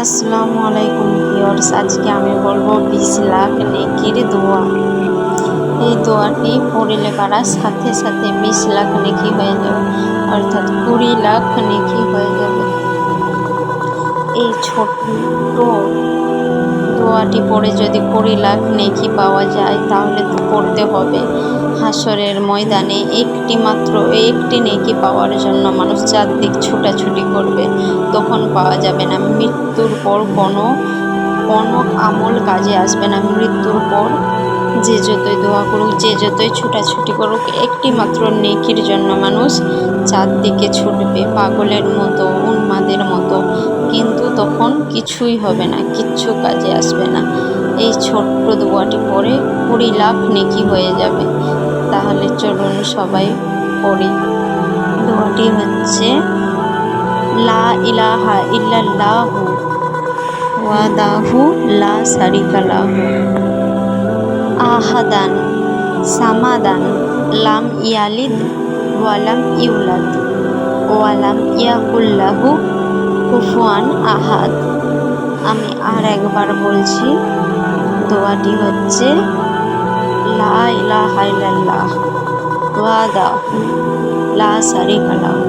আসসালামু আলাইকুম ভিউয়ার্স, আজকে আমি বলবো 20 লাখ নেকির দোয়া। এই দোয়াটি পড়লে পারার সাথে সাথে 20 লাখ নেকি হয়ে যাবে, অর্থাৎ 20 লাখ নেকি হয়ে যাবে। এই ছোট্ট দোয়াটি পড়ে যদি 20 লাখ নেকি পাওয়া যায়, তাহলে তো পড়তে হবে। হাসরের ময়দানে একটি নেকি পাওয়ার জন্য মানুষ চারদিক ছুটাছুটি করবে, তখন পাওয়া যাবে না। মৃত্যুর পর কোনো আমল কাজে আসবে না। মৃত্যুর পর যে যতই দোয়া করুক, যে যতই ছুটাছুটি করুক, একটি মাত্র নেকির জন্য মানুষ চারদিকে ছুটবে পাগলের মতো, উন্মাদের মতো, কিন্তু তখন কিছুই হবে না, কিচ্ছু কাজে আসবে না। এই ছোট্ট দোয়াটি পড়ে 20 লাখ নেকি হয়ে যাবে। তাহলে চলুন সবাই পড়ি। দোয়াটি হচ্ছে লা ইলাহা ইল্লাল্লাহু ওয়াহদাহু লা শারীকা লাহু আহাদান সামাদান লাম ইয়ালিদ ওয়ালাম ইউলাদ ওয়ালাম ইয়াকুল লাহু কুফুয়ান আহাদ। আমি আর একবার বলছি, দোয়াটি হচ্ছে লা ইলাহা ইল্লাল্লাহ ওয়াহদাহু লা শারীকা লাহু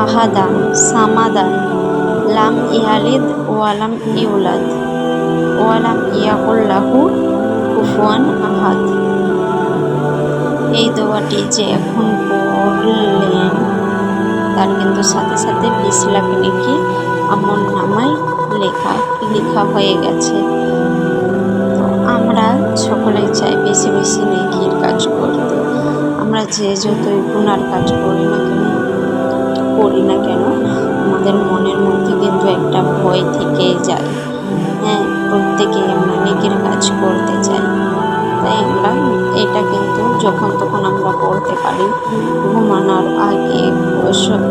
আহাদান সামাদান লাম ইয়ালিদ ওয়ালাম ইউলাদ ওয়ালাম ইয়াকুল লাহু কুফুয়ান আহাদ। এই দোয়াটি যে এখন পড়লেন, তার কিন্তু সাথে সাথে 20 লাখ নেকি আমল নামায় লেখা হয়ে গেছে। তো আমরা সকলেই চাই বেশি বেশি নেকির কাজ করতে। আমরা যে যতই গুনার কাজ করি না কেন, আমাদের মনের মধ্যে কিন্তু একটা ভয় থেকেই যায়। প্রত্যেকেই আমরা নেকির কাজ করতে চাই, তাই আমরা এটা কিন্তু যখন তখন আমরা পড়তে পারি। ঘুমানোর আগে,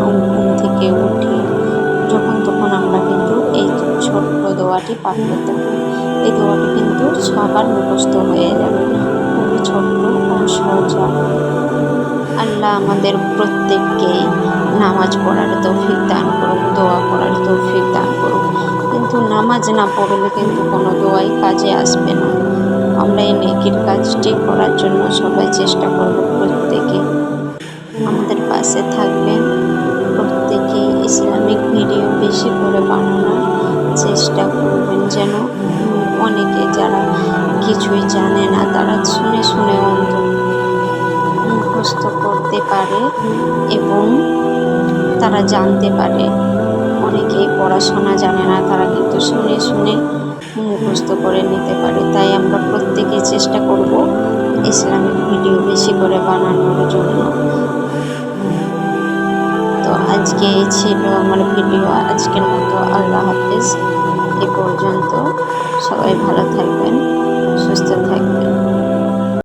ঘুম থেকে উঠে, যখন তখন আমরা কিন্তু এই ছোট্ট দোয়াটি পাঠ করতে পারি। এই দোয়াটি কিন্তু সবার মুখস্থ হয়ে যাবে, খুবই ছোট্ট ও সহজা। আল্লাহ আমাদের প্রত্যেককেই নামাজ পড়ার তৌফিক দান করুক, দোয়া করার তৌফিক দান করুক। কিন্তু নামাজ না পড়লে কিন্তু কোনো দোয়াই কাজে আসবে না। আমরা এই নেকির কাজটি করার জন্য সবাই চেষ্টা করব। প্রত্যেকে আমাদের পাশে থাকবেন, প্রত্যেকেই ইসলামিক ভিডিও বেশি করে বানানোর চেষ্টা করবেন, যেন অনেকে যারা কিছুই জানে না, তারা শুনে শুনে মুখস্থ করতে পারে এবং তারা জানতে পারে। অনেকেই পড়াশোনা জানে না, তারা কিন্তু শুনে শুনে মুখস্থ করে নিতে পারে। তাই আমরা প্রত্যেকেই চেষ্টা করব ইসলামিক ভিডিও বেশি করে বানানোর জন্য। তো আজকে এই ছিল আমার ভিডিও, আজকের মতো আল্লাহ হাফেজ। এ পর্যন্ত সবাই ভালো থাকবেন, সুস্থ থাকবেন।